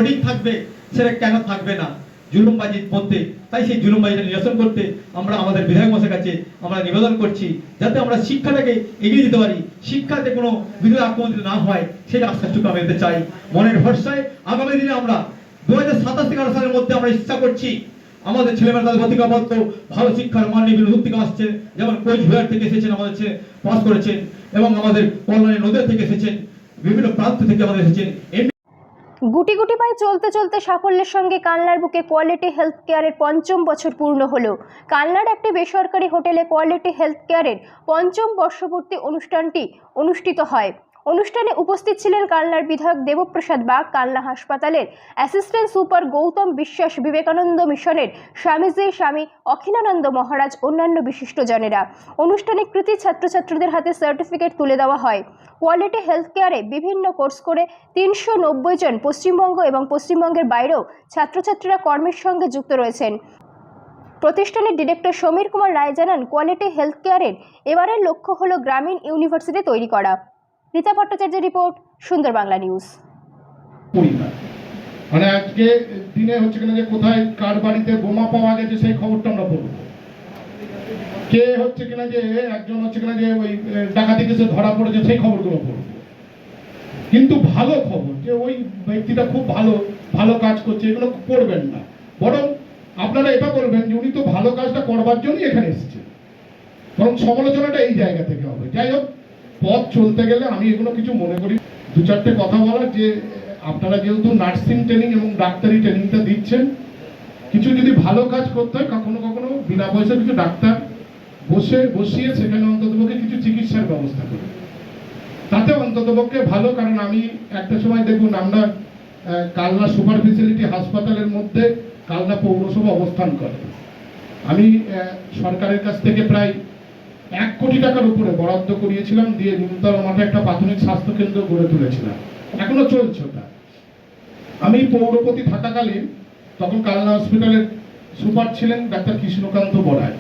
সঠিক থাকবে, সেটা কেন থাকবে না জুলুমবাজির মধ্যে। তাই সেই জুলুমবাজিটা নিরসন করতে আমরা আমাদের বিধায়ক মশাইয়ের কাছে আমরা নিবেদন করছি, যাতে আমরা শিক্ষাটাকে এগিয়ে দিতে পারি, শিক্ষাতে কোনো বিরোধী আক্রমণ না হয়, সেটা আশ্বাসটুকু আমি দিতে চাই। মনের ভরসায় আগামী দিনে আমরা 2027 সালের মধ্যে আমরা ইচ্ছা করছি আমাদের ছেলেমেয়েরা তাদের অধিকারবদ্ধ ভালো শিক্ষার মান নিয়ে বিভিন্ন থেকে আসছে, যেমন কোচবিহার থেকে এসেছেন, আমাদের ছেলে পাস করেছেন, এবং আমাদের কল্যাণী নদী থেকে এসেছেন, বিভিন্ন প্রান্ত থেকে আমাদের এসেছেন। গুটি গুটি পায়ে চলতে চলতে সাফল্যের সঙ্গে কালনার বুকে কোয়ালিটি হেলথ কেয়ারের ৫ম বছর পূর্ণ হলো। কালনার একটি বেসরকারি হোটেলে কোয়ালিটি হেলথ কেয়ারের ৫ম বর্ষপূর্তি অনুষ্ঠানটি অনুষ্ঠিত হয়। অনুষ্ঠানে উপস্থিত ছিলেন কালনার বিধায়ক দেবপ্রসাদ বাগ, কালনা হাসপাতালের অ্যাসিস্ট্যান্ট সুপার গৌতম বিশ্বাস, বিবেকানন্দ মিশনের স্বামীজি স্বামী অখিলানন্দ মহারাজ, অন্যান্য বিশিষ্টজনেরা। অনুষ্ঠানে কৃতি ছাত্রছাত্রীদের হাতে সার্টিফিকেট তুলে দেওয়া হয়। কোয়ালিটি হেলথ কেয়ারে বিভিন্ন কোর্স করে ৩৯০ জন পশ্চিমবঙ্গ এবং পশ্চিমবঙ্গের বাইরেও ছাত্রছাত্রীরা কর্মের সঙ্গে যুক্ত রয়েছেন। প্রতিষ্ঠানের ডিরেক্টর সমীর কুমার রায় জানান, কোয়ালিটি হেলথ কেয়ারের এবারের লক্ষ্য হলো গ্রামীণ ইউনিভার্সিটি তৈরি করা। রীতা ভট্টাচার্যের রিপোর্ট, সুন্দর বাংলা নিউজ। মানে আজকে দিনে হচ্ছে কিনা যে কোথায় কার বাড়িতে বোমা পাওয়া গেছে সেই খবরটা আমরা বলবো, কে হচ্ছে কিনা যে একজন হচ্ছে কিনা যে ওই ডাকাতি কেসে ধরা পড়েছে সেই খবরগুলো বলবো। কিন্তু ভালো খবর যে ওই ব্যক্তিটা খুব ভালো ভালো কাজ করছে এগুলো করবেন না, বরং আপনারা এটা বলবেন যে উনি তো ভালো কাজটা করবার জন্যই এখানে এসেছেন, বরং সমালোচনাটা এই জায়গা থেকে হবে। যাই হোক, পথ চলতে গেলে আমি এগুলো কিছু মনে করি দু চারটে কথা বলার, যে আপনারা যেহেতু নার্সিং ট্রেনিং এবং ডাক্তারি ট্রেনিংটা দিচ্ছেন, কিছু যদি ভালো কাজ করতে হয় কখনো কখনো বিনা পয়সা কিছু ডাক্তার বসিয়ে সেখানে অন্ততপক্ষে কিছু চিকিৎসার ব্যবস্থা করি, তাতে অন্ততপক্ষে ভালো। কারণ আমি একটা সময় দেখুন, আমরা কালনা সুপার ফেসিলিটি হাসপাতালের মধ্যে কালনা পৌরসভা অবস্থান করে, আমি সরকারের কাছ থেকে প্রায় 1 কোটি টাকার উপরে বরাদ্দ করিয়েছিলাম, দিয়ে নিমতলা মাঠে একটা প্রাথমিক স্বাস্থ্য কেন্দ্র গড়ে তুলেছিলাম, এখনো চলছে ওটা। আমি পৌরপতি থাকাকালীন তখন কালনা হসপিটালের সুপার ছিলেন ডাক্তার কৃষ্ণকান্ত বড়াই,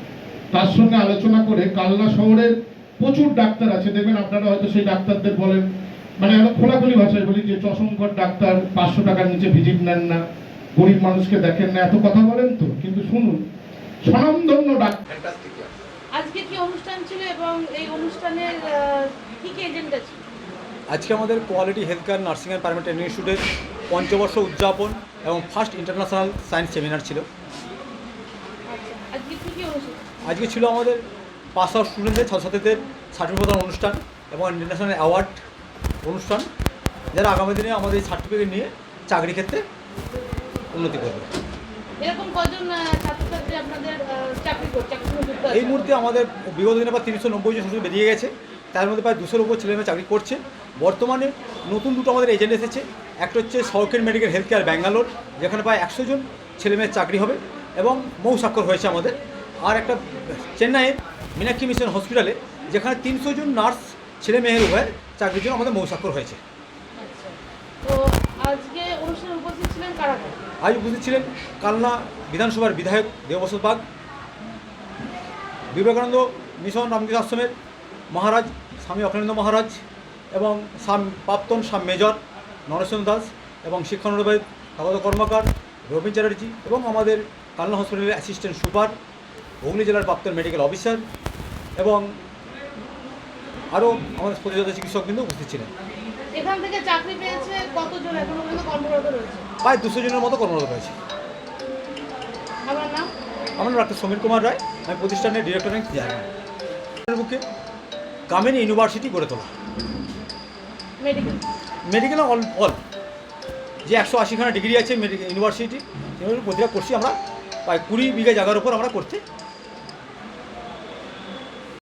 তার সঙ্গে আলোচনা করে কালনা শহরের প্রচুর ডাক্তার আছে, দেখবেন আপনারা হয়তো সেই ডাক্তারদের বলেন, মানে আমরা খোলাখুলি ভাষায় বলি যে চশমকর ডাক্তার 500 টাকার নিচে ভিজিট নেন না, গরিব মানুষকে দেখেন না, এত কথা বলেন তো। কিন্তু শুনুন, স্বনামধন্য ডাক্তার। আজকে কি অনুষ্ঠান ছিল এবং এই অনুষ্ঠানের কি কি এজেন্ডা ছিল? আজকে আমাদের quality health care nursing and primary training ইনস্টিটিউটের ৫ম উদযাপন এবং ফার্স্ট ইন্টারন্যাশনাল সায়েন্স সেমিনার ছিল। আজকে কি কি অনুষ্ঠান? আজকে ছিল আমাদের পাস আউট স্টুডেন্টদের, ছাত্রছাত্রীদের সার্টিফিকেট প্রদান অনুষ্ঠান এবং ইন্টারন্যাশনাল অ্যাওয়ার্ড অনুষ্ঠান, যারা আগামী দিনে আমাদের এই সার্টিফিকেট নিয়ে চাকরি ক্ষেত্রে উন্নতি করবে। এরকম কজন ছাত্রছাত্রী আপনাদের চাকরি করছে? এই মুহূর্তে আমাদের বিগত দিনে প্রায় ৩৯০ জন ছাত্র বেরিয়ে গেছে, তার মধ্যে প্রায় 200-র উপর ছেলেমেয়ে চাকরি করছে। বর্তমানে নতুন দুটো আমাদের এজেন্ট এসেছে, একটা হচ্ছে সরকারি মেডিকেল হেলথ কেয়ার ব্যাঙ্গালোর, যেখানে প্রায় 100 জন ছেলেমেয়ের চাকরি হবে এবং মৌ স্বাক্ষর হয়েছে আমাদের। আর একটা চেন্নাইয়ের মীনাক্ষী মিশন হসপিটালে, যেখানে 300 জন নার্স ছেলেমেয়ের উভয়ের চাকরির জন্য আমাদের মৌ স্বাক্ষর হয়েছে। তো আজকে অনুষ্ঠানে উপস্থিত ছিলেন কারা? আজ উপস্থিত ছিলেন কালনা বিধানসভার বিধায়ক দেবপ্রসাদ বাগ, বিবেকানন্দ মিশন রামকৃষ্ণ আশ্রমের মহারাজ স্বামী অখিলানন্দ মহারাজ, এবং প্রাক্তন মেজর নরেশন দাস, এবং শিক্ষানুরাবাদ স্বাগত কর্মকার রবীন চ্যাটার্জি, এবং আমাদের কালনা হসপিটালের অ্যাসিস্ট্যান্ট সুপার, হুগলি জেলার প্রাক্তন মেডিকেল অফিসার, এবং আরও আমাদের প্রতিযোগিতা চিকিৎসকবৃন্দ উপস্থিত ছিলেন। এখান থেকে চাকরি পেয়েছে কতজন এখনো পর্যন্ত কর্মরত রয়েছে? প্রায় 200 জনের মতো কর্মরত রয়েছে। আমার নাম? আমার নাম ডাক্তার সমীর কুমার রায়, আমি প্রতিষ্ঠানের ডিরেক্টর চেয়ারম্যান। বুকে গ্রামীণ ইউনিভার্সিটি গড়ে তোলা, মেডিকেল অল যে 180খানা ডিগ্রি আছে মেডিকেল ইউনিভার্সিটি, প্রতিটা করছি আমরা প্রায় 20 বিঘা জায়গার উপর আমরা করতে